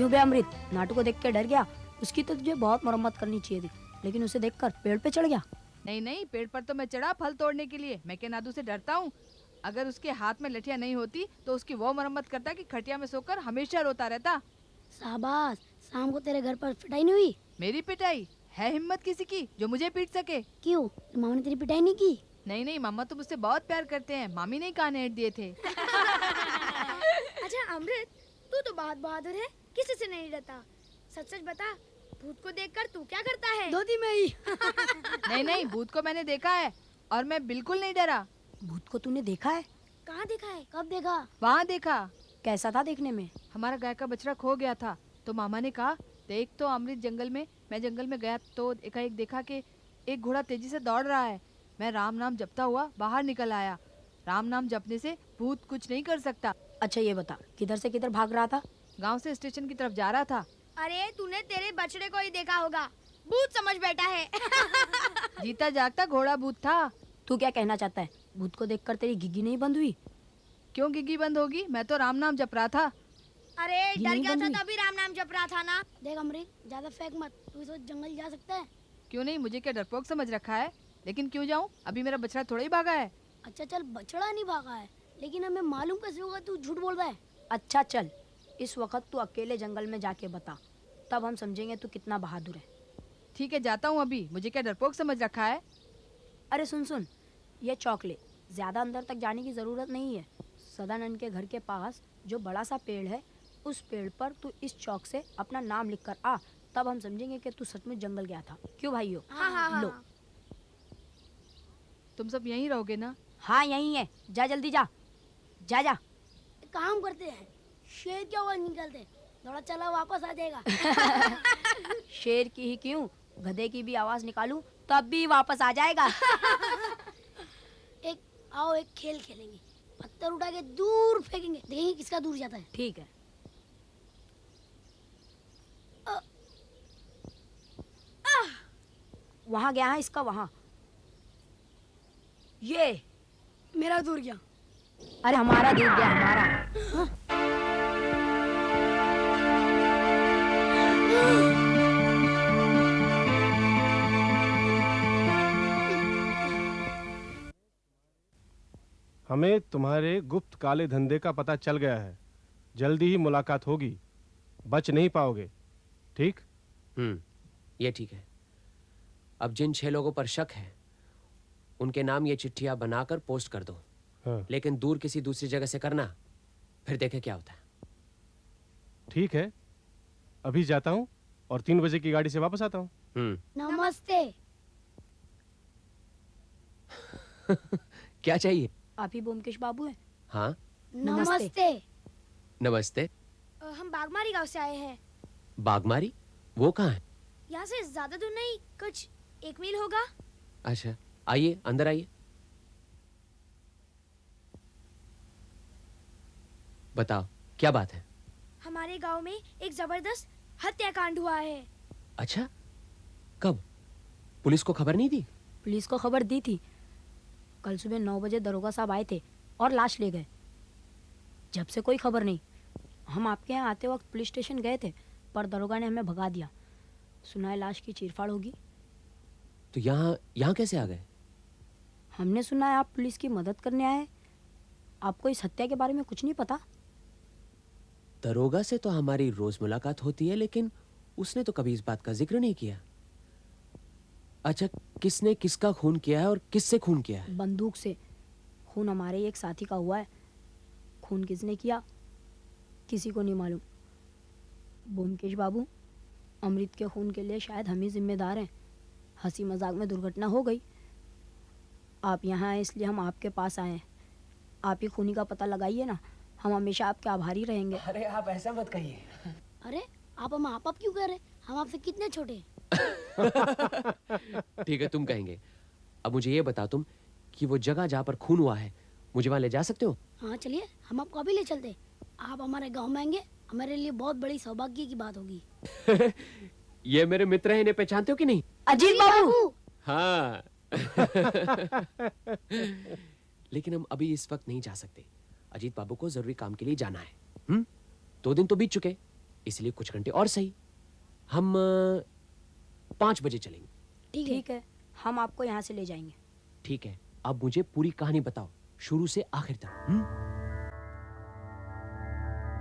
क्यों बे अमृत, नाटू को देख के डर गया? उसकी तो तुझे बहुत मरम्मत करनी चाहिए थी, लेकिन उसे देखकर पेड़ पे चढ़ गया। नहीं नहीं, पेड़ पर तो मैं चढ़ा फल तोड़ने के लिए। मैं क्या नादू से डरता हूँ? अगर उसके हाथ में लठिया नहीं होती तो उसकी वो मरम्मत करता कि खटिया में सोकर हमेशा रोता रहता। शाबाश, शाम को तेरे घर पर पिटाई नहीं हुई? मेरी पिटाई? है हिम्मत किसी की जो मुझे पीट सके? क्यों, मामा ने तेरी पिटाई नहीं की? नहीं नहीं, मामा तो मुझसे बहुत प्यार करते हैं। मामी ने कान ऐंठ दिए थे। अच्छा अमृत, तू तो बहुत बहादुर है, किसी से नहीं डरता। सच सच बता, भूत को देखकर तू क्या करता है? धोती में ही। नहीं नहीं, भूत को मैंने देखा है और मैं बिल्कुल नहीं डरा। भूत को तूने देखा है? कहाँ देखा है? कब देखा? वहाँ देखा। कैसा था देखने में? हमारा गाय का बछड़ा खो गया था, तो मामा ने कहा देख तो अमृत जंगल में। मैं जंगल में गया तो एकाएक देखा कि एक घोड़ा तेजी से दौड़ रहा है। मैं राम नाम जपता हुआ बाहर निकल आया। राम नाम जपने से भूत कुछ नहीं कर सकता। अच्छा ये बता, किधर से किधर भाग रहा था? गांव से स्टेशन की तरफ जा रहा था। अरे तूने तेरे बछड़े को ही देखा होगा, भूत समझ बैठा है। जीता जागता घोड़ा भूत था। तू क्या कहना चाहता है? भूत को देखकर तेरी घिघी नहीं बंद हुई? क्यों गिगी बंद होगी? मैं तो राम नाम जप रहा था। अरे डर नहीं गया था बंदी। तभी राम नाम जप रहा था ना। देख अमृत, ज्यादा फेंक मत, तू इस वक्त जंगल जा सकता है। क्यों नहीं, मुझे क्या डरपोक समझ रखा है? लेकिन क्यों जाऊं? अभी मेरा बछड़ा थोड़ा ही भागा है। अच्छा चल, बछड़ा नहीं भागा है, लेकिन हमें मालूम कैसे होगा तू झूठ बोल रहा है? अच्छा चल, इस वक्त तू अकेले जंगल में जाके बता, तब हम समझेंगे तू कितना बहादुर है। ठीक है, जाता हूँ अभी। मुझे क्या डरपोक समझ रखा है? अरे सुन सुन, ये चौक ले, ज्यादा अंदर तक जाने की जरूरत नहीं है। सदानंद के घर के पास जो बड़ा सा पेड़ है, उस पेड़ पर तू इस चौक से अपना नाम लिख कर आ, तब हम समझेंगे कि तू सचमुच जंगल गया था। क्यों भाइयों? हाँ। लो। तुम सब यहीं रहोगे ना? हाँ यही है, जा जल्दी जा, जा जा। एक काम करते हैं, शेर की आवाज निकालते, थोड़ा चला वापस आ जाएगा। शेर की ही क्यों, गधे की भी आवाज निकालूं तब भी वापस आ जाएगा। एक खेल खेलेंगे, पत्थर उठा के दूर फेंकेंगे, देखेंगे किसका दूर जाता है। ठीक है। वहां गया है इसका, वहां। ये मेरा दूर गया। अरे हमारा दूर गया, हमारा। हमें तुम्हारे गुप्त काले धंधे का पता चल गया है। जल्दी ही मुलाकात होगी, बच नहीं पाओगे। ठीक? ये ठीक है। अब जिन 6 लोगों पर शक है उनके नाम ये चिट्ठियां बनाकर पोस्ट कर दो। हाँ। लेकिन दूर किसी दूसरी जगह से करना, फिर देखे क्या होता है। ठीक है, अभी जाता हूँ और 3 बजे की गाड़ी से वापस आता हूँ। नमस्ते। क्या चाहिए? आप ही ब्योमकेश बाबू हैं? हाँ। नमस्ते। नमस्ते। हम बागमारी गांव से आए हैं। बागमारी? वो कहाँ है? यहाँ से ज्यादा दूर नहीं, कुछ 1 मील होगा। अच्छा, आइए, अंदर आइए। बताओ, क्या बात है? हमारे गांव में एक जबरदस्त हत्याकांड हुआ है। अच्छा, कब? पुलिस को खबर नहीं दी? पुलिस को खबर दी थी। कल सुबह 9 बजे दरोगा साहब आए थे और लाश ले गए। जब से कोई खबर नहीं। हम आपके यहाँ आते वक्त पुलिस स्टेशन गए थे, पर दरोगा ने हमें भगा दिया। सुना है लाश की चीरफाड़ होगी। तो यहाँ कैसे आ गए? हमने सुना है आप पुलिस की मदद करने आए। आपको इस हत्या के बारे में कुछ नहीं पता? दरोगा से तो हमारी रोज मुलाकात होती है, लेकिन उसने तो कभी इस बात का जिक्र नहीं किया। अच्छा, किसने किसका खून किया है और किससे खून किया है? बंदूक से। खून हमारे ही एक साथी का हुआ है। खून किसने किया किसी को नहीं मालूम। ब्योमकेश बाबू, अमृत के खून के लिए शायद हम ही जिम्मेदार हैं। हंसी मजाक में दुर्घटना हो गई। आप यहाँ आए इसलिए हम आपके पास आए हैं। आप ही खूनी का पता लगाइए ना, हम हमेशा आपके आभारी रहेंगे। अरे आप ऐसा मत कहिए। अरे आप हम आप क्यों कह रहे? हम आपसे कितने छोटे हैं? ठीक है, तुम कहेंगे। अब मुझे ये बताओ तुम कि वो जगह जहाँ पर खून हुआ है, मुझे वहां ले जा सकते हो? हाँ चलिए, हम आपको अभी ले चलते। आप हमारे गांव में आएंगे, हमारे लिए बहुत बड़ी सौभाग्य की बात होगी। ये मेरे मित्र हैं, इन्हें पहचानते हो कि नहीं? अजीत बाबू। हाँ। लेकिन हम अभी इस वक्त नहीं जा सकते। अजीत बाबू को जरूरी काम के लिए जाना है। 2 दिन तो बीत चुके। इसलिए कुछ घंटे और सही। हम 5 बजे चलेंगे। ठीक है। ठीक है, हम आपको यहाँ से ले जाएंगे। ठीक है, अब मुझे पूरी कहानी बताओ, शुरू से आखिर तक।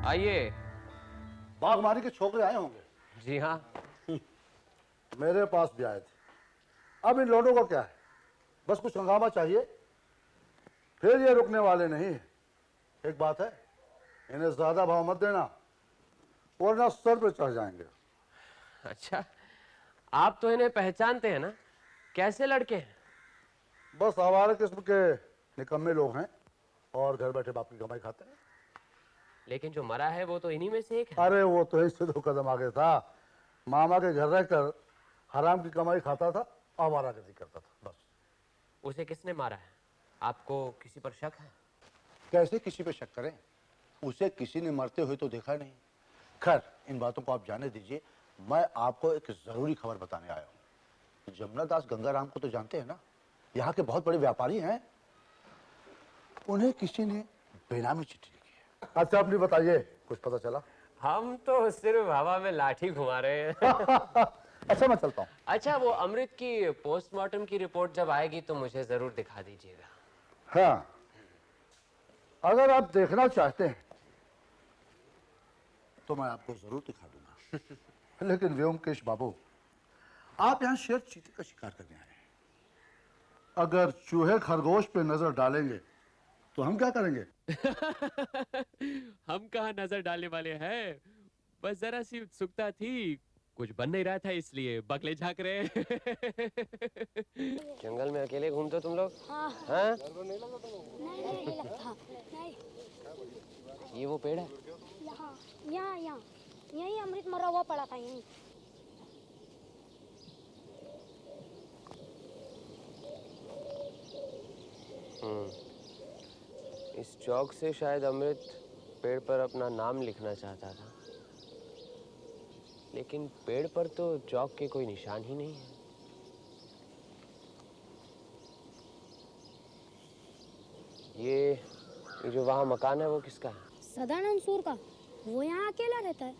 आइए। बागमारी के छोकरे आए होंगे। जी हाँ। मेरे पास भी आए थे। अब इन लोगों को क्या है, बस कुछ हंगामा चाहिए, फिर ये रुकने वाले नहीं है। एक बात है, इन्हें ज्यादा भाव मत देना वरना सर पे चढ़ जाएंगे। अच्छा, आप तो इन्हें पहचानते हैं ना? कैसे लड़के हैं? बस आवारा किस्म के निकम्मे लोग हैं और घर बैठे बाप की कमाई खाते हैं। लेकिन जो मरा है वो तो इन्हीं में से एक है। अरे वो तो इससे 2 कदम आगे था। मामा के घर रहकर हराम की कमाई खाता था, आवारागर्दी करता था, बस। उसे किसने मारा है? आपको किसी पर शक है? कैसे किसी पे शक करें, उसे किसी ने मरते हुए तो देखा नहीं। खैर, इन बातों को आप जाने दीजिए। मैं आपको एक जरूरी खबर बताने आया हूँ। जमुना दास गंगाराम को तो जानते हैं ना, यहाँ के बहुत बड़े व्यापारी हैं। उन्हें किसी ने बेनामी चिट्ठी लिखी है। अच्छा, अपनी बताइए, कुछ पता चला? हम तो सिर्फ हवा में लाठी घुमा रहे हैं। अच्छा, मैं चलता हूँ। अच्छा, वो अमृत की पोस्टमार्टम की रिपोर्ट जब आएगी तो मुझे जरूर दिखा दीजिएगा। हाँ, अगर आप देखना चाहते हैं तो मैं आपको जरूर दिखा दूंगा। लेकिन व्योमकेश बाबू, आप यहाँ शेर चीते का शिकार करने आए हैं। अगर चूहे खरगोश पे नजर डालेंगे तो हम क्या करेंगे? हम कहाँ नजर डालने वाले हैं, बस जरा सी उत्सुकता थी, कुछ बन नहीं रहा था इसलिए बगले झांक रहे। जंगल में अकेले घूमते हो तुम लोग? हाँ। हाँ? नहीं लगता। नहीं, ये वो पेड़ है? यहाँ यहाँ यहाँ यहीं अमृत मरा हुआ पड़ा था, यहीं। इस चौक से शायद अमृत पेड़ पर अपना नाम लिखना चाहता था, लेकिन पेड़ पर तो चौक के कोई निशान ही नहीं है। ये जो वहाँ मकान है वो किसका है? सदानंद सूर का। वो यहाँ अकेला रहता है।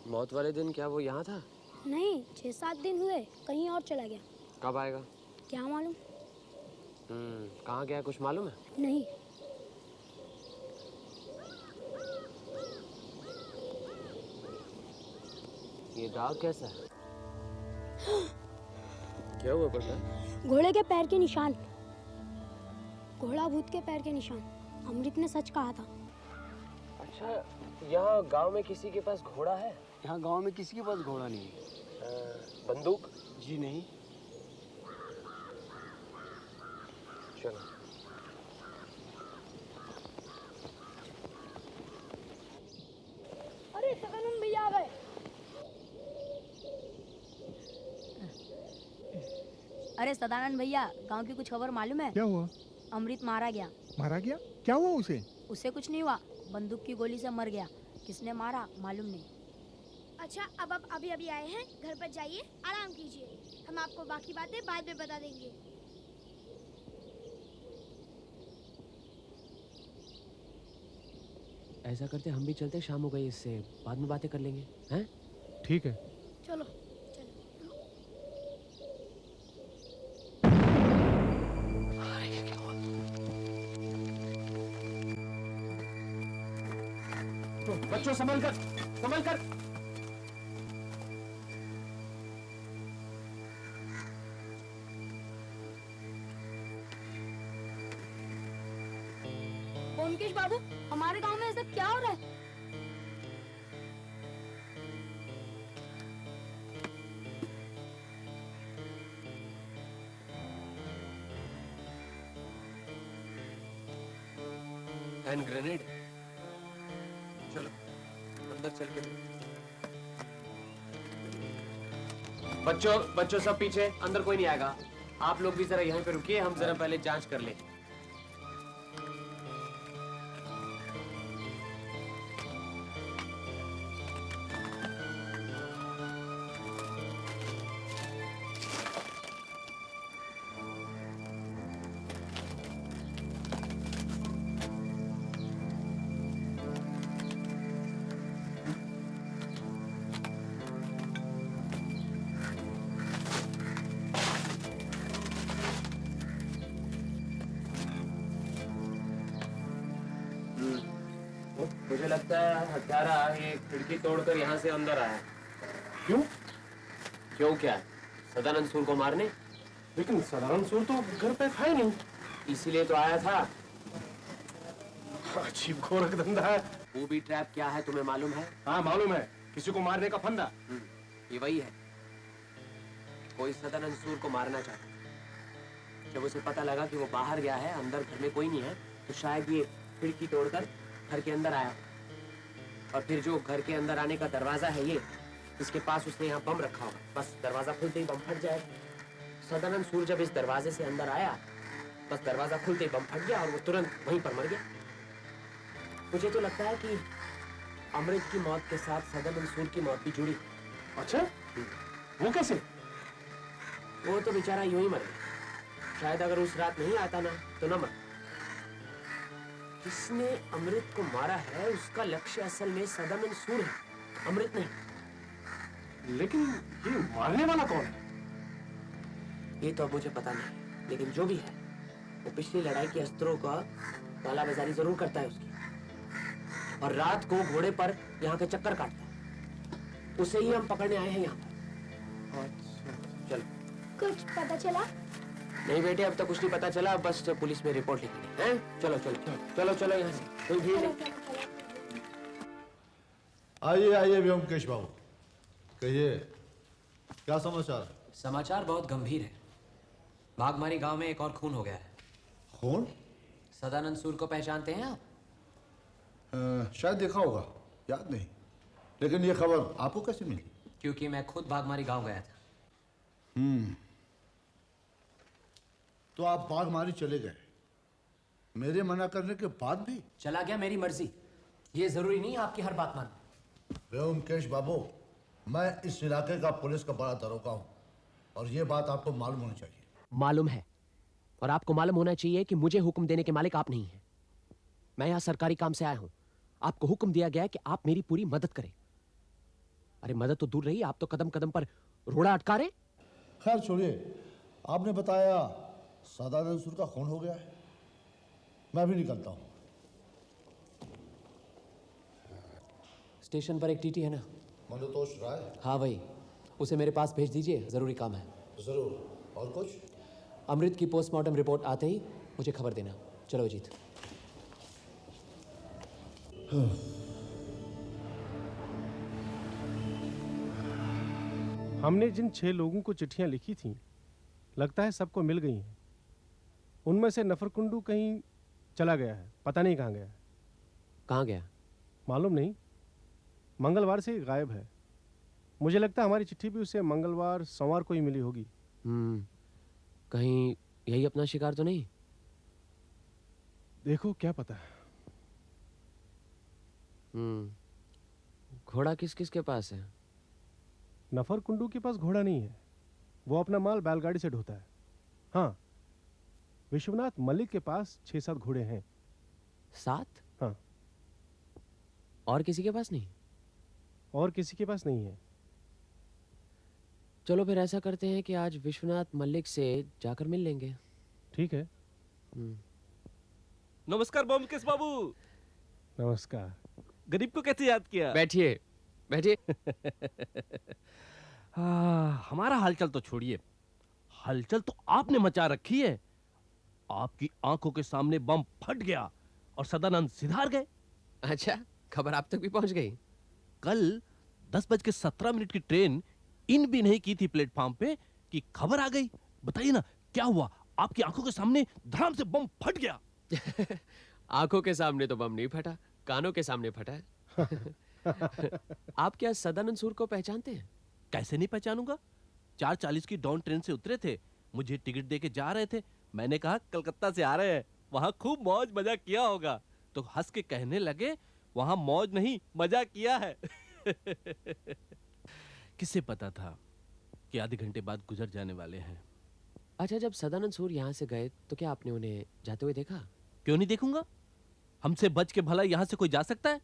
मौत वाले दिन क्या वो यहाँ था? नहीं, 6-7 दिन हुए, कहीं और चला गया। कब आएगा? क्या मालूम। कहाँ गया कुछ मालूम है? नहीं। ये दाग कैसा है? क्या हुआ बेटा? घोड़े के पैर के निशान। घोड़ा भूत के पैर के निशान। अमृत ने सच कहा था। अच्छा, यहाँ गांव में किसी के पास घोड़ा है? यहाँ गांव में किसी के पास घोड़ा नहीं है। बंदूक? जी नहीं। चलो। अरे सदानंद भैया आ गए। अरे सदानंद भैया, गांव की कुछ खबर मालूम है? क्या हुआ? अमृत मारा गया। मारा गया? क्या हुआ उसे? उसे कुछ नहीं हुआ, बंदूक की गोली से मर गया। किसने मारा मालूम नहीं। अच्छा, अब आप अभी अभी आए हैं, घर पर जाइए, आराम कीजिए। हम आपको बाकी बातें बाद में बता देंगे। ऐसा करते हम भी चलते, शाम हो गई, इससे बाद में बातें कर लेंगे, हैं? ठीक है। चलो। बच्चों संभल कर, संभल कर। ओमकेश बाबू, हमारे गांव में ऐसा क्या हो रहा है? Hand grenade. चलो अंदर चल के। बच्चों सब पीछे, अंदर कोई नहीं आएगा। आप लोग भी जरा यहीं पे रुकिए, हम जरा पहले जांच कर लें। मुझे लगता है हत्यारा ये खिड़की तोड़कर यहाँ से अंदर आया। क्यों? क्यों क्या? सदानंद सूर को मारने। लेकिन सदानंद सूर तो घर पे था ही नहीं। इसीलिए तो आया था। अजीब गोरख धंधा है। वो भी ट्रैप क्या है तुम्हें मालूम है? हाँ मालूम है, किसी को मारने का फंदा। ये वही है। कोई सदानंद सूर को मारना चाहता है। जब उसे पता लगा कि वो बाहर गया है, अंदर घर में कोई नहीं है, तो शायद ये खिड़की तोड़कर घर के अंदर आया। और फिर जो घर के अंदर आने का दरवाजा है ये, इसके पास उसने यहाँ बम रखा होगा। बस दरवाजा खुलते ही बम फट जाएगा। सदानंद सूर जब इस दरवाजे से अंदर आया, बस दरवाजा खुलते ही बम फट गया और वो तुरंत वहीं पर मर गया। मुझे तो लगता है कि अमृत की मौत के साथ सदानंद सूर की मौत भी जुड़ी। अच्छा, वो कैसे? वो तो बेचारा यूं ही मर गया। शायद अगर उस रात नहीं आता ना तो न मर। जिसने अमृत को मारा है उसका लक्ष्य असल में सदानंद सूर है, अमृत नहीं। लेकिन ये मारने वाला कौन है? ये तो अब मुझे पता नहीं, लेकिन जो भी है वो पिछली लड़ाई के अस्त्रों का कालाबाजारी जरूर करता है उसकी, और रात को घोड़े पर यहाँ के चक्कर काटता है। उसे ही हम पकड़ने आए हैं यहाँ पर। चलो। कुछ पता चला? नहीं बेटे, अब तक कुछ नहीं पता चला, बस पुलिस में रिपोर्ट लिखनी है। चलो चलो चलो चलो यहाँ से, कोई भीड़ नहीं। आइए आइए व्योमकेश बाबू, कहिए क्या समाचार? समाचार बहुत गंभीर है। बागमारी गांव में एक और खून हो गया है। खून? सदानंद सूर को पहचानते हैं आप? शायद देखा होगा, याद नहीं। लेकिन ये खबर आपको कैसे मिली? क्योंकि मैं खुद बागमारी गांव गया था। तो आप बागमारी चले गए मेरे मना करने के बाद भी? चला गया, मेरी मर्जी। ये जरूरी नहीं आपकी हर बात मान। व्योमकेश बाबू, मैं इस इलाके का पुलिस का बड़ा दरोगा हूँ और ये बात आपको मालूम होनी चाहिए। मालूम है, और आपको मालूम होना चाहिए कि मुझे हुक्म देने के मालिक आप नहीं हैं। मैं यहाँ सरकारी काम से आया हूँ। आपको हुक्म दिया गया है कि आप मेरी पूरी मदद करें। अरे मदद तो दूर रही, आप तो कदम कदम पर रोड़ा अटका रहे। खैर छोड़िए, आपने बताया सदानंद सूर का खून हो गया है, मैं भी निकलता हूँ। स्टेशन पर एक टीटी है ना, मनोतोष राय? हाँ वही, उसे मेरे पास भेज दीजिए, जरूरी काम है। जरूर। और कुछ? अमृत की पोस्टमार्टम रिपोर्ट आते ही मुझे खबर देना। चलो अजीत। हमने जिन 6 लोगों को चिट्ठियां लिखी थीं, लगता है सबको मिल गई हैं। उनमें से नफरकुंडू कहीं चला गया है, पता नहीं कहाँ गया है। कहाँ गया? मालूम नहीं, मंगलवार से ही गायब है। मुझे लगता है हमारी चिट्ठी भी उसे मंगलवार सोमवार को ही मिली होगी। कहीं यही अपना शिकार तो नहीं? देखो क्या पता है। घोड़ा किस किस के पास है? नफरकुंडू के पास घोड़ा नहीं है, वो अपना माल बैलगाड़ी से ढोता है। हाँ, विश्वनाथ मलिक के पास 6-7 घोड़े हैं। 7? हाँ। और किसी के पास नहीं? और किसी के पास नहीं है। चलो फिर ऐसा करते हैं कि आज विश्वनाथ मलिक से जाकर मिल लेंगे। ठीक है। नमस्कार ब्योमकेश बाबू। नमस्कार। गरीब को कैसे याद किया? बैठिए बैठिए। हमारा हालचाल तो छोड़िए, हलचल तो आपने मचा रखी है। आपकी आंखों के सामने बम फट गया और सदानंद सिधार गए। अच्छा, खबर आप तक भी पहुंच गई? कल 10:17 की ट्रेन इन भी नहीं की थी प्लेटफॉर्म पे कि खबर आ गई। बताइए ना क्या हुआ? आपकी आंखों के सामने धड़ाम से बम फट गया। आंखों के सामने तो बम नहीं फटा, कानों के सामने फटा है। आप क्या सदानंद सूर को पहचानते हैं? कैसे नहीं पहचानूंगा? 4:40 की डाउन ट्रेन से उतरे थे, मुझे टिकट दे के जा रहे थे। मैंने कहा कलकत्ता से आ रहे हैं, वहां खूब मौज मजा किया होगा। तो हंस के कहने लगे वहां मौज नहीं मजा किया है। किसे पता था कि आधे घंटे बाद गुजर जाने वाले हैं। अच्छा, जब सदानंद सूर यहाँ से गए तो क्या आपने उन्हें जाते हुए देखा? क्यों नहीं देखूंगा? हमसे बच के भला यहाँ से कोई जा सकता है?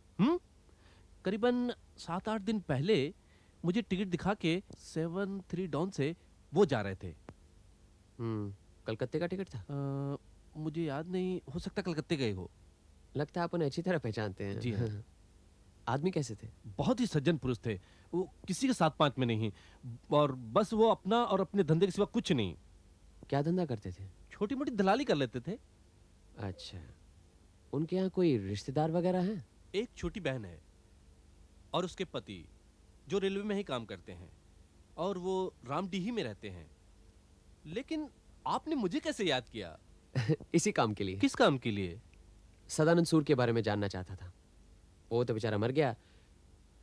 करीबन 7-8 दिन पहले मुझे टिकट दिखा के 7-3 डाउन से वो जा रहे थे। कलकत्ते का टिकट था? मुझे याद नहीं, हो सकता कलकत्ते गए हो। लगता है आप उन्हें अच्छी तरह पहचानते हैं। जी हाँ। आदमी कैसे थे? बहुत ही सज्जन पुरुष थे। वो किसी के साथ पांच में नहीं, और बस वो अपना और अपने धंधे के सिवा कुछ नहीं। क्या धंधा करते थे? छोटी मोटी दलाली कर लेते थे। अच्छा, उनके यहाँ कोई रिश्तेदार वगैरह हैं? एक छोटी बहन है और उसके पति जो रेलवे में ही काम करते हैं, और वो रामडीही में रहते हैं। लेकिन आपने मुझे कैसे याद किया? इसी काम के लिए। किस काम के लिए? सदानंद सूर के बारे में जानना चाहता था। वो तो बेचारा मर गया,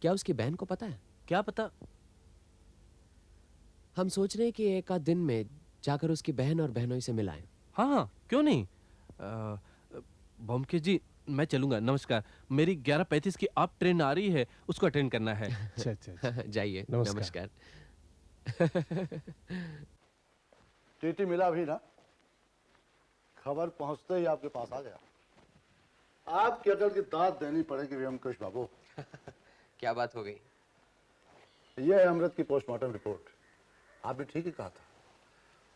क्या उसकी बहन को पता है? क्या पता? हम सोच रहे हैं कि एक आध दिन में जाकर उसकी बहन और बहनोई से मिलाएं। हाँ हाँ, क्यों नहीं। बॉम्के जी, मैं चलूंगा। नमस्कार। मेरी 11:35 की आप ट्रेन आ रही है, उसको अटेंड करना है। अच्छा अच्छा। जाइए। नमस्कार। टीटी मिला भी ना, खबर पहुंचते ही आपके पास आ गया। आपकी अकल की दाद देनी पड़ेगी व्योमकेश बाबू। क्या बात हो गई? यह है अमृत की पोस्टमार्टम रिपोर्ट। आपने ठीक ही कहा था,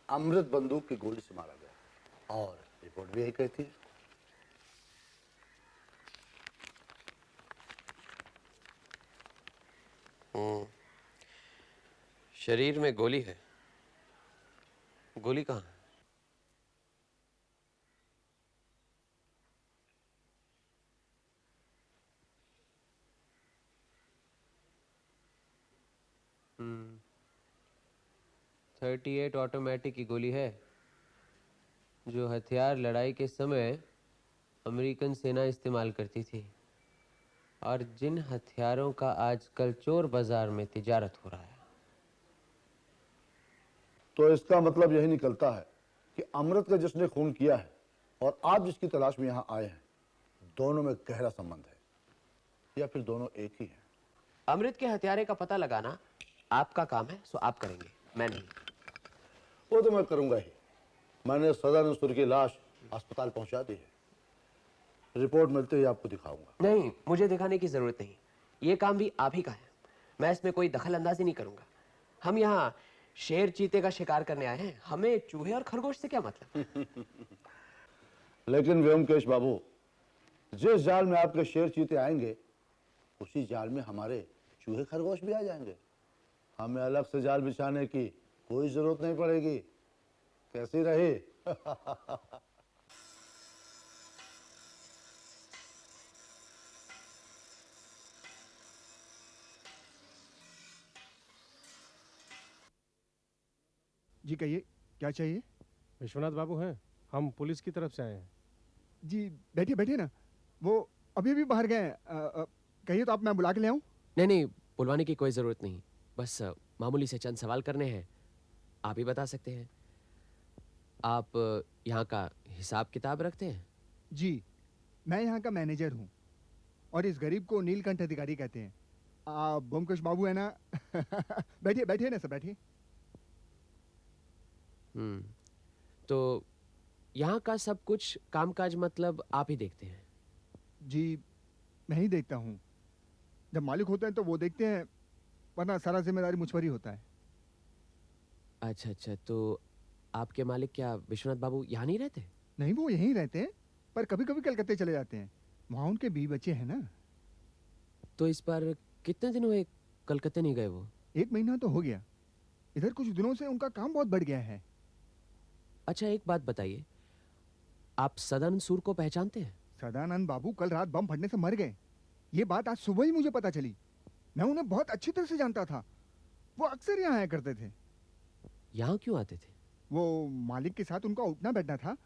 अमृत बंदूक की गोली से मारा गया, और रिपोर्ट भी यही कहती है। शरीर में गोली है। गोली कहाँ है? हम्म, 38 ऑटोमेटिक की गोली है, जो हथियार लड़ाई के समय अमेरिकन सेना इस्तेमाल करती थी, और जिन हथियारों का आजकल चोर बाजार में तिजारत हो रहा है। तो इसका मतलब यही निकलता है कि अमृत का जिसने खून किया है और आप जिसकी तलाश में यहाँ आए हैं, दोनों में गहरा संबंध है, या फिर दोनों एक ही हैं। अमृत के हथियारे का पता लगाना आपका काम है, सो आप करेंगे, मैं नहीं। वो तो मैं करूंगा ही। मैंने सदानंद सूर की लाश अस्पताल पहुंचा दी है। रिपोर्ट मिलते ही आपको दिखाऊंगा। नहीं, मुझे दिखाने की जरूरत नहीं। ये काम भी आप ही का है, मैं इसमें कोई दखल अंदाजी नहीं करूंगा। हम यहाँ शेर चीते का शिकार करने आए हैं, हमें चूहे और खरगोश से क्या मतलब? लेकिन व्योमकेश बाबू, जिस जाल में आपके शेर चीते आएंगे, उसी जाल में हमारे चूहे खरगोश भी आ जाएंगे। हमें अलग से जाल बिछाने की कोई जरूरत नहीं पड़ेगी। कैसी रही? जी कहिए, क्या चाहिए? विश्वनाथ बाबू हैं, हम पुलिस की तरफ से आए हैं। जी बैठिए बैठिए ना, वो अभी भी बाहर गए हैं। कहिए तो आप, मैं बुला के ले आऊं? नहीं नहीं, बुलवाने की कोई जरूरत नहीं, बस मामूली से चंद सवाल करने हैं, आप ही बता सकते हैं। आप यहाँ का हिसाब किताब रखते हैं? जी, मैं यहाँ का मैनेजर हूँ, और इस गरीब को नीलकंठ अधिकारी कहते हैं। आप ब्योमकेश बाबू है ना? बैठिए बैठिए ना सर, बैठिए। तो यहाँ का सब कुछ कामकाज मतलब आप ही देखते हैं? जी, मैं ही देखता हूँ। जब मालिक होते हैं तो वो देखते हैं, वरना सारा जिम्मेदारी मुझ पर ही होता है। अच्छा अच्छा, तो आपके मालिक क्या विश्वनाथ बाबू यहाँ नहीं रहते? नहीं, वो यहीं रहते हैं, पर कभी कभी कलकत्ते चले जाते हैं। वहाँ उनके बीवी बच्चे हैं ना। तो इस बार कितने दिन हुए कलकत्ते नहीं गए वो? 1 महीना तो हो गया। इधर कुछ दिनों से उनका काम बहुत बढ़ गया है। अच्छा, एक बात बताइए, आप सदानंद सूर को पहचानते हैं? सदानंद बाबू कल रात बम फटने से मर गए। ये बात आज सुबह ही मुझे पता चली। मैं उन्हें बहुत अच्छी तरह से जानता था। वो अक्सर यहाँ आया करते थे। यहाँ क्यों आते थे? वो मालिक के साथ उनका उठना बैठना था।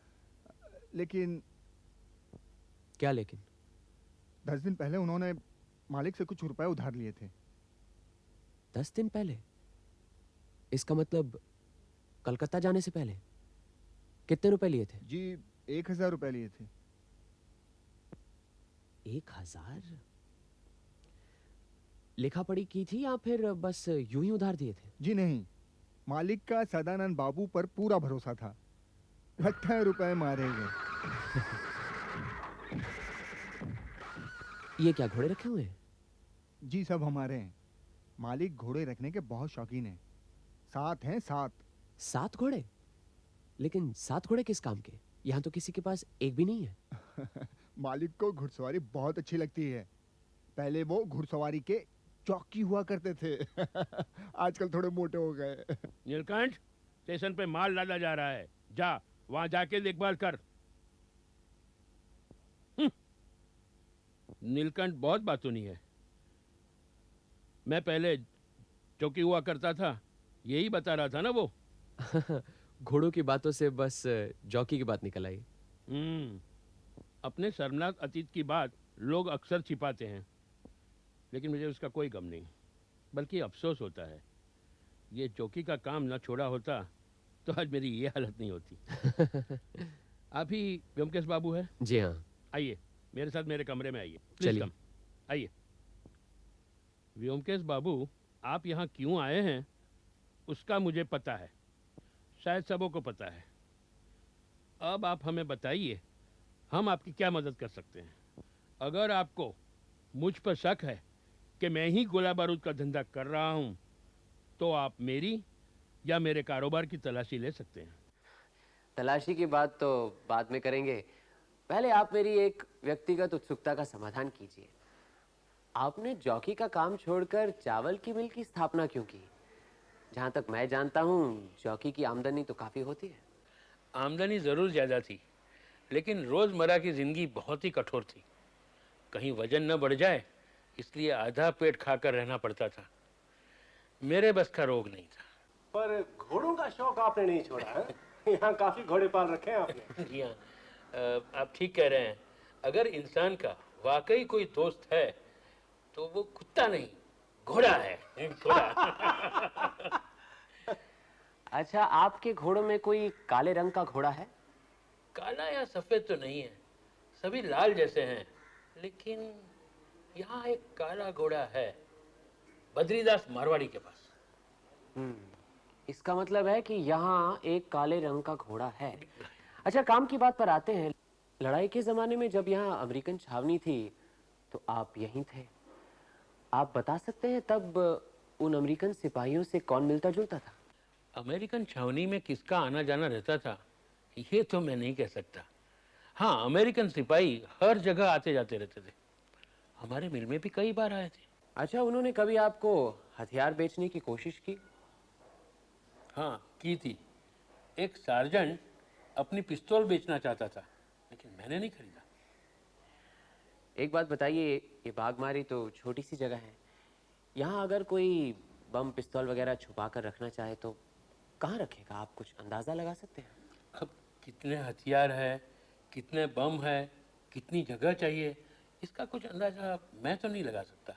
लेकिन क्या लेकिन? 10 दिन पहले उन्होंने मालिक से कुछ रुपए उधार लिए थे। 10 दिन पहले? इसका मतलब कलकत्ता जाने से पहले? कितने रुपए लिए थे? जी, 1000 रुपए लिए थे। 1000? लिखा पढ़ी की थी या फिर बस यूं ही उधार दिए थे? जी नहीं, मालिक का सदानंद बाबू पर पूरा भरोसा था। 18 रुपए मारे गए। ये क्या घोड़े रखे हुए हैं? जी, सब हमारे हैं। मालिक घोड़े रखने के बहुत शौकीन हैं। 7 हैं, 7। 7 घोड़े? लेकिन 7 घोड़े किस काम के? यहाँ तो किसी के पास एक भी नहीं है। मालिक को घुड़सवारी बहुत अच्छी लगती है। पहले वो घुड़सवारी के चौकी हुआ करते थे। आजकल थोड़े मोटे हो गए। नीलकंठ, स्टेशन पे माल डाला जा रहा है, जा वहां जाके देखभाल कर। नीलकंठ बहुत बातूनी है। मैं पहले चौकी हुआ करता था, यही बता रहा था ना वो। घोड़ों की बातों से बस जॉकी की बात निकल आई। अपने शर्मनाक अतीत की बात लोग अक्सर छिपाते हैं, लेकिन मुझे उसका कोई गम नहीं, बल्कि अफसोस होता है। ये चौकी का काम न छोड़ा होता तो आज मेरी ये हालत नहीं होती। आप ही व्योमकेश बाबू है? जी हाँ। आइए मेरे साथ मेरे कमरे में आइए। चलिए। कम आइए। व्योमकेश बाबू, आप यहाँ क्यों आए हैं उसका मुझे पता है, शायद सबों को पता है। अब आप हमें बताइए, हम आपकी क्या मदद कर सकते हैं? अगर आपको मुझ पर शक है कि मैं ही गोला बारूद का धंधा कर रहा हूँ, तो आप मेरी या मेरे कारोबार की तलाशी ले सकते हैं। तलाशी की बात तो बाद में करेंगे, पहले आप मेरी एक व्यक्तिगत उत्सुकता का समाधान कीजिए। आपने जॉकी का काम छोड़कर चावल की मिल की स्थापना क्यों की? जहाँ तक मैं जानता हूँ जॉकी की आमदनी तो काफी होती है। आमदनी जरूर ज्यादा थी, लेकिन रोजमर्रा की जिंदगी बहुत ही कठोर थी। कहीं वजन न बढ़ जाए इसलिए आधा पेट खाकर रहना पड़ता था। मेरे बस का रोग नहीं था। पर घोड़ों का शौक आपने नहीं छोड़ा है? यहाँ काफी घोड़े पाल रखे हैं आपने। जी हाँ, आप ठीक कह रहे हैं। अगर इंसान का वाकई कोई दोस्त है तो वो कुत्ता नहीं, घोड़ा है। घोड़ा। अच्छा, आपके घोड़ों में कोई काले रंग का घोड़ा है? काला या सफेद तो नहीं है, सभी लाल जैसे हैं, लेकिन यहाँ एक काला घोड़ा है, बद्रीदास मारवाड़ी के पास। इसका मतलब है कि यहाँ एक काले रंग का घोड़ा है। अच्छा, काम की बात पर आते हैं। लड़ाई के जमाने में जब यहाँ अमेरिकन छावनी थी तो आप यहीं थे। आप बता सकते हैं तब उन अमेरिकन सिपाहियों से कौन मिलता जुलता था? अमेरिकन छावनी में किसका आना जाना रहता था ये तो मैं नहीं कह सकता। हाँ, अमेरिकन सिपाही हर जगह आते जाते रहते थे। हमारे मिल में भी कई बार आए थे। अच्छा, उन्होंने कभी आपको हथियार बेचने की कोशिश की? हाँ, की थी। एक सार्जेंट अपनी पिस्तौल बेचना चाहता था, लेकिन मैंने नहीं खरीदा। एक बात बताइए, ये बागमारी तो छोटी सी जगह है, यहाँ अगर कोई बम पिस्तौल वगैरह छुपा कर रखना चाहे तो कहाँ रखेगा? आप कुछ अंदाजा लगा सकते हैं? अब कितने हथियार है, कितने बम है, कितनी जगह चाहिए, इसका कुछ अंदाजा मैं तो नहीं लगा सकता।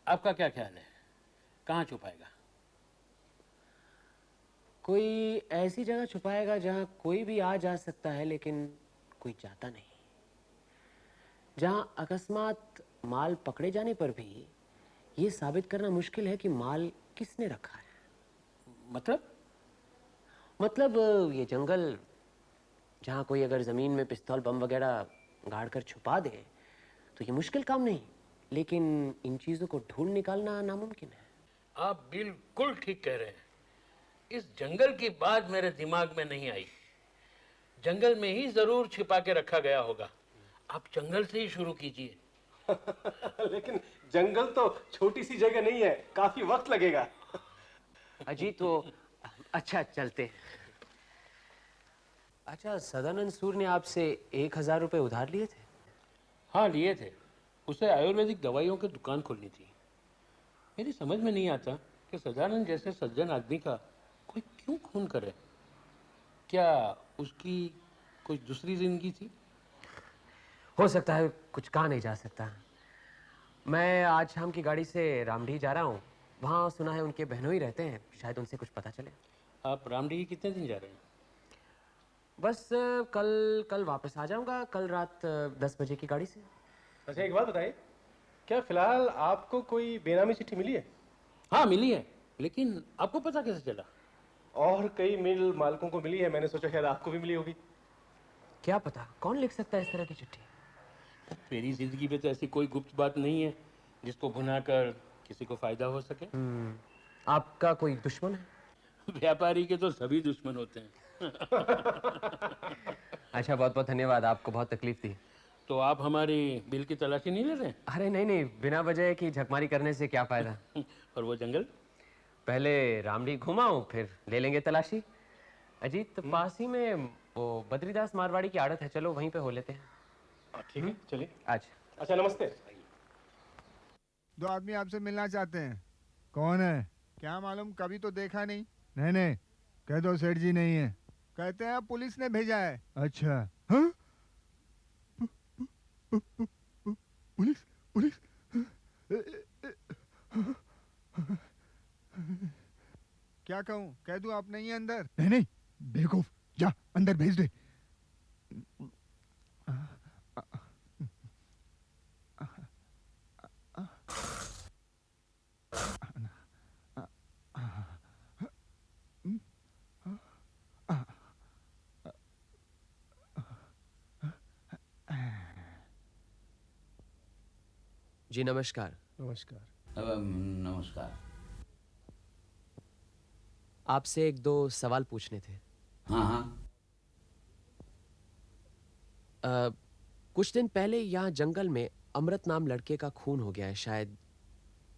आपका क्या ख्याल है, कहाँ छुपाएगा? कोई ऐसी जगह छुपाएगा जहाँ कोई भी आ जा सकता है लेकिन कोई जाता नहीं, जहाँ अकस्मात माल पकड़े जाने पर भी ये साबित करना मुश्किल है कि माल किसने रखा है। मतलब ये जंगल जहाँ कोई अगर जमीन में पिस्तौल बम वगैरह गाड़ कर छुपा दे तो ये मुश्किल काम नहीं, लेकिन इन चीजों को ढूंढ निकालना नामुमकिन है। आप बिल्कुल ठीक कह रहे हैं। इस जंगल की बात मेरे दिमाग में नहीं आई। जंगल में ही जरूर छिपा के रखा गया होगा। आप जंगल से ही शुरू कीजिए। लेकिन जंगल तो छोटी सी जगह नहीं है, काफी वक्त लगेगा। अजी तो अच्छा, चलते हैं। अच्छा, सदानंद सूर ने आपसे 1000 रुपए उधार लिए थे? हाँ, लिए थे। उसे आयुर्वेदिक दवाइयों की दुकान खोलनी थी। मेरी समझ में नहीं आता कि सदानंद जैसे सज्जन आदमी का कोई क्यों खून करे। क्या उसकी कोई दूसरी जिंदगी थी? हो सकता है, कुछ कहा नहीं जा सकता। मैं आज शाम की गाड़ी से रामडीह जा रहा हूँ। वहाँ सुना है उनके बहनोई रहते हैं, शायद उनसे कुछ पता चले। आप रामडीह कितने दिन जा रहे हैं? बस कल वापस आ जाऊंगा, कल रात 10 बजे की गाड़ी से। अच्छा, एक बात बताइए, क्या फिलहाल आपको कोई बेनामी चिट्ठी मिली है? हाँ, मिली है, लेकिन आपको पता कैसे चला? और कई मिल मालिकों को मिली है, मैंने सोचा शायद आपको भी मिली होगी। क्या पता, कौन लिख सकता है इस तरह की चिट्ठी? मेरी जिंदगी में तो ऐसी कोई गुप्त बात नहीं है जिसको भुनाकर किसी को फायदा हो सके। आपका कोई दुश्मन है? व्यापारी के तो सभी दुश्मन होते हैं। अच्छा, बहुत बहुत धन्यवाद, आपको बहुत तकलीफ दी। तो आप हमारी बिल की तलाशी नहीं ले रहे? अरे नहीं नहीं, बिना वजह की झकमारी करने से क्या फायदा। और वो जंगल? पहले रामडी घुमाऊं फिर ले लेंगे तलाशी। अजीत पास ही में वो बद्रीदास मारवाड़ी की आड़त है, चलो वहीं पे हो लेते हैं। ठीक है, चलिए। आज अच्छा, नमस्ते। दो आदमी आपसे मिलना चाहते हैं। कौन है? क्या मालूम, कभी तो देखा नहीं। नहीं नहीं, कह दो सेठ जी नहीं है। कहते हैं पुलिस ने भेजा है। अच्छा, हाँ? पुलिस पुलिस क्या कहूँ, कह दूं आप नहीं है अंदर? नहीं नहीं, बेवकूफ, जा अंदर भेज दे। जी नमस्कार। नमस्कार। नमस्कार। आपसे एक दो सवाल पूछने थे। हाँ हाँ। कुछ दिन पहले यहाँ जंगल में अमृत नाम लड़के का खून हो गया है, शायद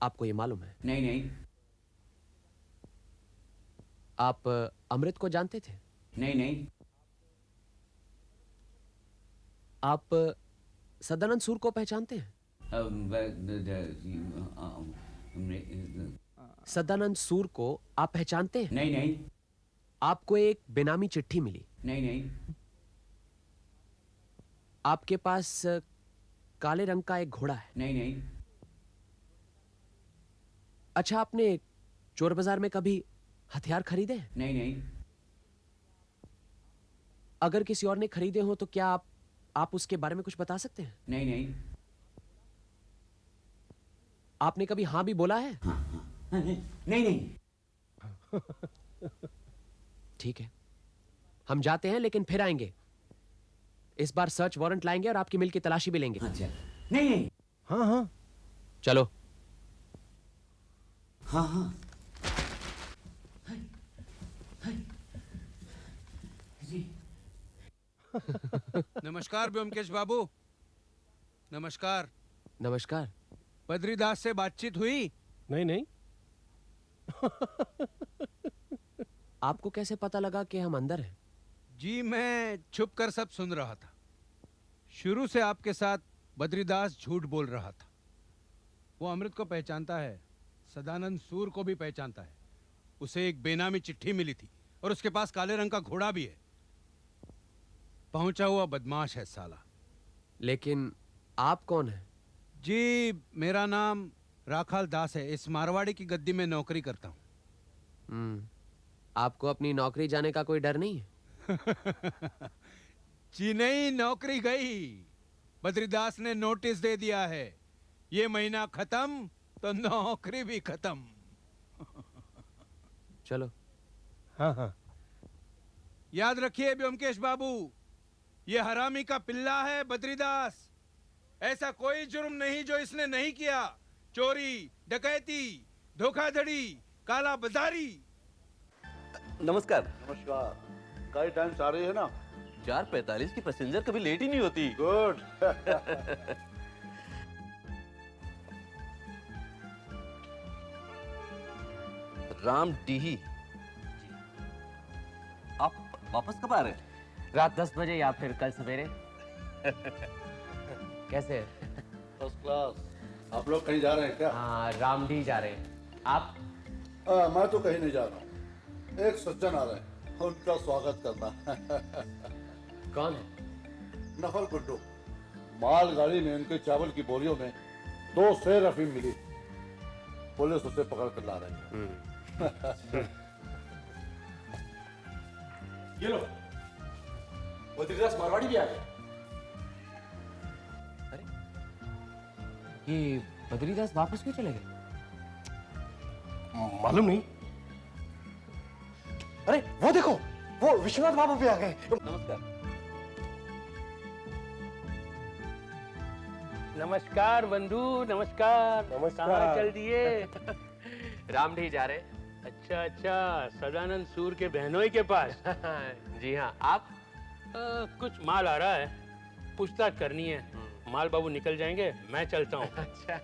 आपको ये मालूम है? नहीं नहीं। आप अमृत को जानते थे? नहीं नहीं। आप सदानंद सूर को पहचानते हैं? सदानंद सूर को आप पहचानते हैं? नहीं नहीं। आपको एक बेनामी चिट्ठी मिली? नहीं नहीं। आपके पास काले रंग का एक घोड़ा है? नहीं नहीं। अच्छा, आपने चोर बाजार में कभी हथियार खरीदे हैं? नहीं नहीं। अगर किसी और ने खरीदे हो तो क्या आप उसके बारे में कुछ बता सकते हैं? नहीं नहीं। आपने कभी हाँ भी बोला है? हाँ हाँ। नहीं नहीं। ठीक है, हम जाते हैं लेकिन फिर आएंगे। इस बार सर्च वारंट लाएंगे और आपकी मिल की तलाशी भी लेंगे। अच्छा। नहीं नहीं। हाँ हाँ, चलो। हाँ हाँ। नमस्कार ब्योमकेश बाबू। नमस्कार। नमस्कार। बद्रीदास से बातचीत हुई? नहीं नहीं। आपको कैसे पता लगा कि हम अंदर हैं? जी मैं छुप कर सब सुन रहा था। शुरू से आपके साथ बद्रीदास झूठ बोल रहा था। वो अमृत को पहचानता है, सदानंद सूर को भी पहचानता है। उसे एक बेनामी चिट्ठी मिली थी और उसके पास काले रंग का घोड़ा भी है। पहुंचा हुआ बदमाश है साला। लेकिन आप कौन हैं? जी मेरा नाम राखाल दास है। इस मारवाड़ी की गद्दी में नौकरी करता हूँ। आपको अपनी नौकरी जाने का कोई डर नहीं है? जी नहीं, नौकरी गई। बद्रीदास ने नोटिस दे दिया है, ये महीना खत्म तो नौकरी भी खत्म। चलो। हाँ हाँ। याद रखिए ब्योमकेश बाबू, ये हरामी का पिल्ला है बद्रीदास। ऐसा कोई जुर्म नहीं जो इसने नहीं किया। चोरी, डकैती, धोखाधड़ी, काला बाजारी। नमस्कार। नमस्कार। गाड़ी टाइम से आ रही है ना? 4:45 की पैसेंजर कभी लेट ही नहीं होती। गुड। राम डीही। आप वापस कब आ रहे हैं? रात 10 बजे या फिर कल सवेरे। कैसे है? First class. आप लोग कहीं जा रहे हैं क्या? हाँ, रामडी जा रहे हैं। आप? मैं तो कहीं नहीं जा रहा हूँ। एक सज्जन आ रहे हैं, उनका स्वागत करना। कौन है? नफल गुड्डू। मालगाड़ी में उनके चावल की बोरियों में 2 सेर अफीम मिली। पुलिस उसे पकड़ कर ला रही है। ये लो, बद्रीदास मारवाड़ी भी आ गए। ये बद्रीदास वापस क्यों चले गए? मालूम नहीं। अरे वो देखो, वो विश्वनाथ बाबू भी आ गए। नमस्कार। नमस्कार बंधु, नमस्कार। कहाँ चल दिए? रामडी जा रहे हैं। अच्छा अच्छा, सदानंद सूर के बहनोई के पास। जी हाँ। आप? कुछ माल आ रहा है। पूछताछ करनी है। माल बाबू निकल जाएंगे, मैं चलता हूँ। अच्छा।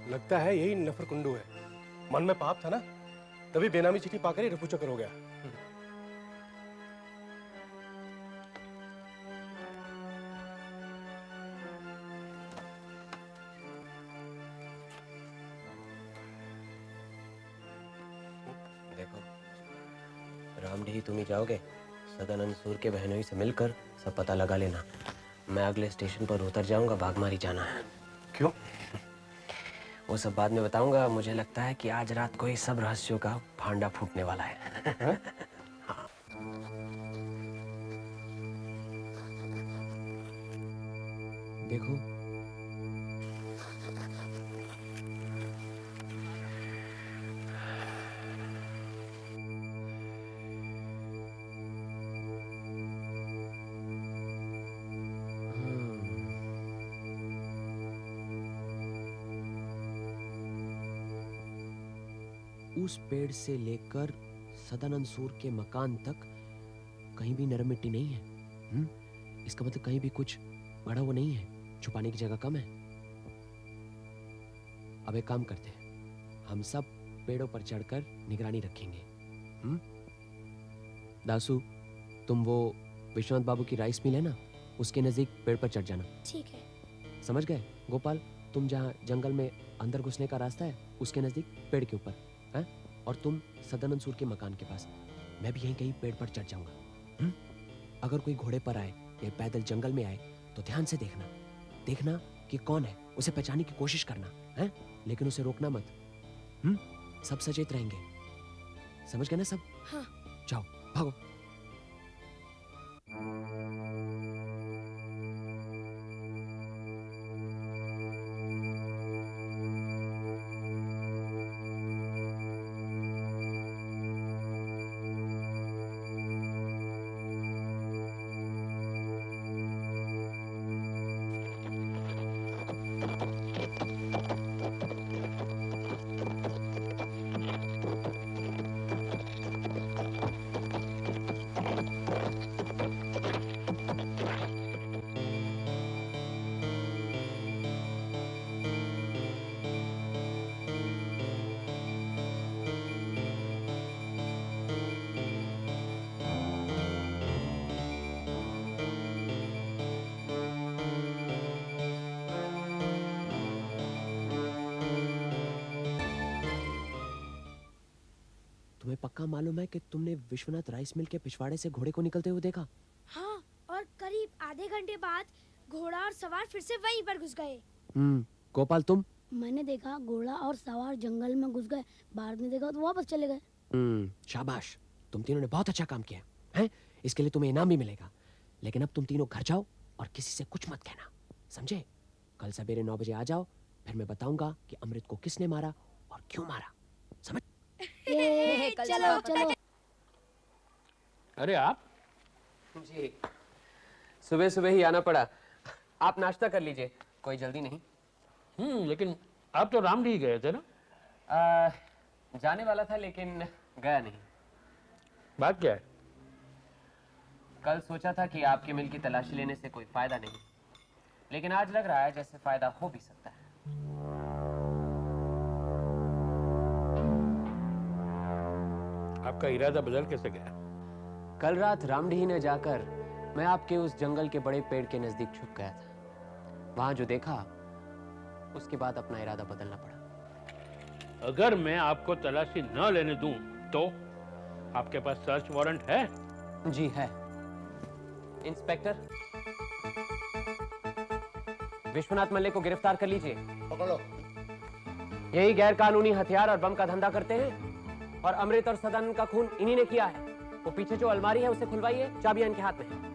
लगता है यही नफर कुंडू है। मन में पाप था ना, तभी बेनामी चिट्ठी पाकर ही रफू चक्कर हो गया। देखो, रामडीही तुम ही जाओगे, सदानंद सूर के बहनोई से मिलकर सब पता लगा लेना। मैं अगले स्टेशन पर उतर जाऊंगा, बागमारी जाना है। क्यों? वो सब बाद में बताऊंगा। मुझे लगता है कि आज रात को ही सब रहस्यों का भांडा फूटने वाला है। देखो, उस पेड़ से लेकर सदानंद सूर के मकान तक कहीं भी नरम मिट्टी नहीं है। इसका मतलब कहीं भी कुछ बड़ा वो नहीं है, छुपाने की जगह कम है। अब एक काम करते हैं, हम सब पेड़ों पर चढ़कर निगरानी रखेंगे। दासू, तुम वो विश्वनाथ बाबू की राइस मिल है ना, उसके नजदीक पेड़ पर चढ़ जाना। ठीक है। समझ गए? गोपाल, तुम जहाँ जंगल में अंदर घुसने का रास्ता है, उसके नजदीक पेड़ के ऊपर हैं? और तुम सदानंद सूर के मकान के पास। मैं भी यहीं कहीं पेड़ पर चढ़ जाऊंगा। अगर कोई घोड़े पर आए या पैदल जंगल में आए तो ध्यान से देखना कि कौन है, उसे पहचानने की कोशिश करना है, लेकिन उसे रोकना मत। सब सचेत रहेंगे, समझ गए ना सब? हाँ। जाओ, भागो। तुम्हें पक्का मालूम है कि तुमने विश्वनाथ राइस मिल के पिछवाड़े से घोड़े को निकलते हुए देखा? हाँ, और करीब आधे घंटे बाद घोड़ा और सवार फिर से वहीं पर घुस गए। गोपाल, तुम? मैंने देखा घोड़ा और सवार जंगल में घुस गए, बाद में देखा तो वापस चले गए। शाबाश, तुम तीनों ने बहुत अच्छा काम किया है। इसके लिए तुम्हें इनाम भी मिलेगा। लेकिन अब तुम तीनों घर जाओ और किसी से कुछ मत कहना, समझे? कल सवेरे 9 बजे आ जाओ, फिर मैं बताऊंगा कि अमृत को किसने मारा और क्यों मारा, समझ? चलो चलो। अरे आप? जी, सुबह सुबह ही आना पड़ा। आप नाश्ता कर लीजिए, कोई जल्दी नहीं। लेकिन आप तो रामडीह गए थे ना? जाने वाला था लेकिन गया नहीं। बात क्या है? कल सोचा था कि आपके मिल की तलाशी लेने से कोई फायदा नहीं, लेकिन आज लग रहा है जैसे फायदा हो भी सकता है। आपका इरादा बदल कैसे गया? कल रात रामडीही ने जाकर मैं आपके उस जंगल के बड़े पेड़ के नजदीक छुप गया था। वहां जो देखा, उसके बाद अपना इरादा बदलना पड़ा। अगर मैं आपको तलाशी न लेने दूं तो आपके पास सर्च वारंट है? जी है। इंस्पेक्टर, विश्वनाथ मल्लिक को गिरफ्तार कर लीजिए। पकड़ो। यही गैर कानूनी हथियार और बम का धंधा करते हैं और अमृत और सदानंद का खून इन्हीं ने किया है। वो पीछे जो अलमारी है उसे खुलवाइए, चाबियां इनके हाथ में है।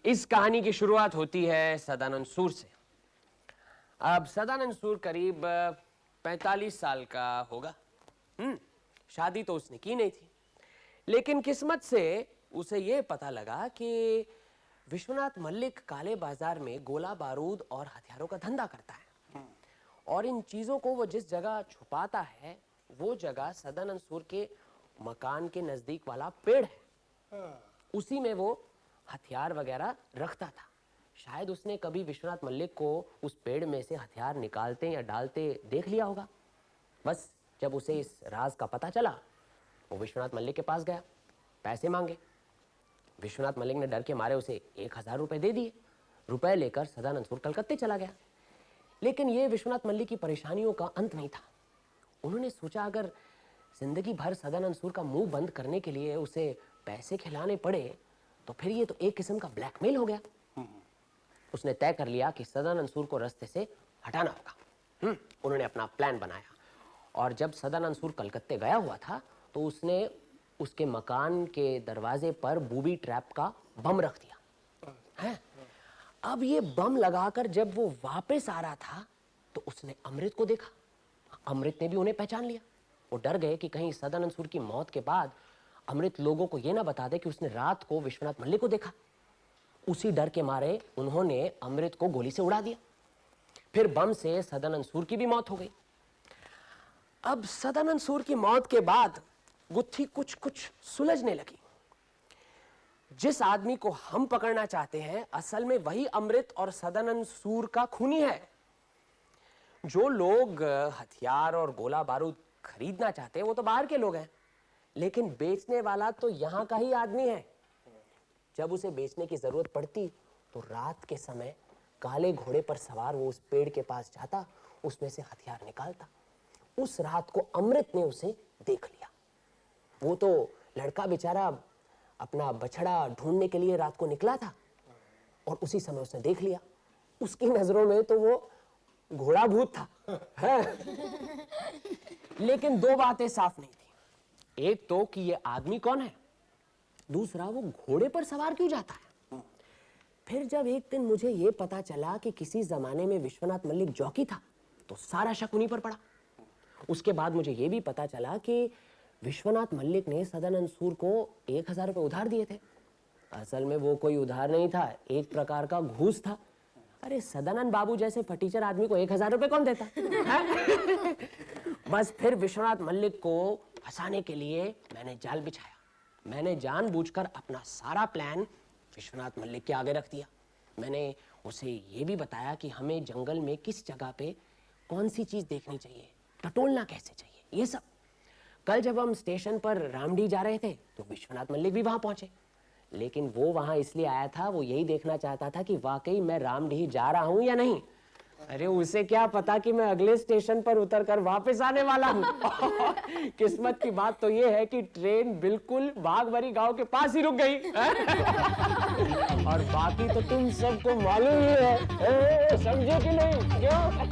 इस कहानी की शुरुआत होती है सदानंद सूर से। अब सदानंद सूर करीब 45 साल का होगा। शादी तो उसने की नहीं थी, लेकिन किस्मत से उसे यह पता लगा कि विश्वनाथ मल्लिक काले बाजार में गोला बारूद और हथियारों का धंधा करता है, और इन चीजों को वो जिस जगह छुपाता है वो जगह सदानंद सूर के मकान के नजदीक वाला पेड़ है। उसी में वो हथियार वगैरह रखता था। शायद उसने कभी विश्वनाथ मल्लिक को उस पेड़ में से हथियार निकालते या डालते देख लिया होगा। बस जब उसे इस राज का पता चला, वो विश्वनाथ मल्लिक के पास गया, पैसे मांगे। विश्वनाथ मल्लिक ने डर के मारे उसे 1000 रुपए दे दिए। रुपए लेकर सदानंद सूर कलकत्ते चला गया। लेकिन ये विश्वनाथ मल्लिक की परेशानियों का अंत नहीं था। उन्होंने सोचा अगर जिंदगी भर सदानंद सूर का मुंह बंद करने के लिए उसे पैसे खिलाने पड़े तो फिर ये तो एक किस्म का ब्लैकमेल हो गया। उसने तय कर लिया कि सदानंद सूर को रास्ते से हटाना होगा। उन्होंने अपना प्लान बनाया, और जब सदानंद सूर कलकत्ते गया हुआ था तो उसने उसके मकान के दरवाजे पर बूबी ट्रैप का बम रख दिया है। अब ये बम लगाकर जब वो वापस आ रहा था तो उसने अमृत को देखा। अमृत ने भी उन्हें पहचान लिया। वो डर गए कि कहीं सदानंद सूर की मौत के बाद अमृत लोगों को यह ना बता दे कि उसने रात को विश्वनाथ मल्लिक को देखा। उसी डर के मारे उन्होंने अमृत को गोली से उड़ा दिया। फिर बम से सदानंद सूर की भी मौत हो गई। अब सदानंद सूर की मौत के बाद गुत्थी कुछ कुछ सुलझने लगी। जिस आदमी को हम पकड़ना चाहते हैं असल में वही अमृत और सदानंद सूर का खूनी है। जो लोग हथियार और गोला बारूद खरीदना चाहते हैं वो तो बाहर के लोग हैं, लेकिन बेचने वाला तो यहाँ का ही आदमी है। जब उसे बेचने की जरूरत पड़ती तो रात के समय काले घोड़े पर सवार वो उस पेड़ के पास जाता, उसमें से हथियार निकालता। उस रात को अमृत ने उसे देख लिया। वो तो लड़का बेचारा अपना बछड़ा ढूंढने के लिए रात को निकला था, और उसी समय उसने देख लिया। उसकी नजरों में तो वो घोड़ा भूत था है? लेकिन दो बातें साफ नहीं थी। एक तो कि ये आदमी कौन है, दूसरा वो घोड़े पर सवार क्यों जाता है। फिर जब एक दिन मुझे ये पता चला कि किसी जमाने में विश्वनाथ मल्लिक जॉकी था तो सारा शक उन्हीं पर पड़ा। उसके बाद मुझे ये भी पता चला कि विश्वनाथ मल्लिक ने सदानंद सूर को 1000 रुपए उधार दिए थे। असल में वो कोई उधार नहीं था, एक प्रकार का घूस था। अरे सदानंद बाबू जैसे फटीचर आदमी को 1000 रुपए कौन देता है? बस फिर विश्वनाथ मल्लिक को फंसाने के लिए मैंने जाल बिछाया। मैंने जानबूझकर अपना सारा प्लान विश्वनाथ मल्लिक के आगे रख दिया। मैंने उसे ये भी बताया कि हमें जंगल में किस जगह पे कौन सी चीज देखनी चाहिए, टटोलना कैसे चाहिए, ये सब। कल जब हम स्टेशन पर रामडी जा रहे थे तो विश्वनाथ मल्लिक भी वहां पहुंचे, लेकिन वो वहां इसलिए आया था, वो यही देखना चाहता था कि वाकई मैं रामडी जा रहा हूं या नहीं। अरे उसे क्या पता कि मैं अगले स्टेशन पर उतरकर वापस आने वाला हूं। किस्मत की बात तो ये है कि ट्रेन बिल्कुल बागवरी गांव के पास ही रुक गई। और बाकी तो तुम सबको मालूम ही है, समझे कि नहीं? क्यों?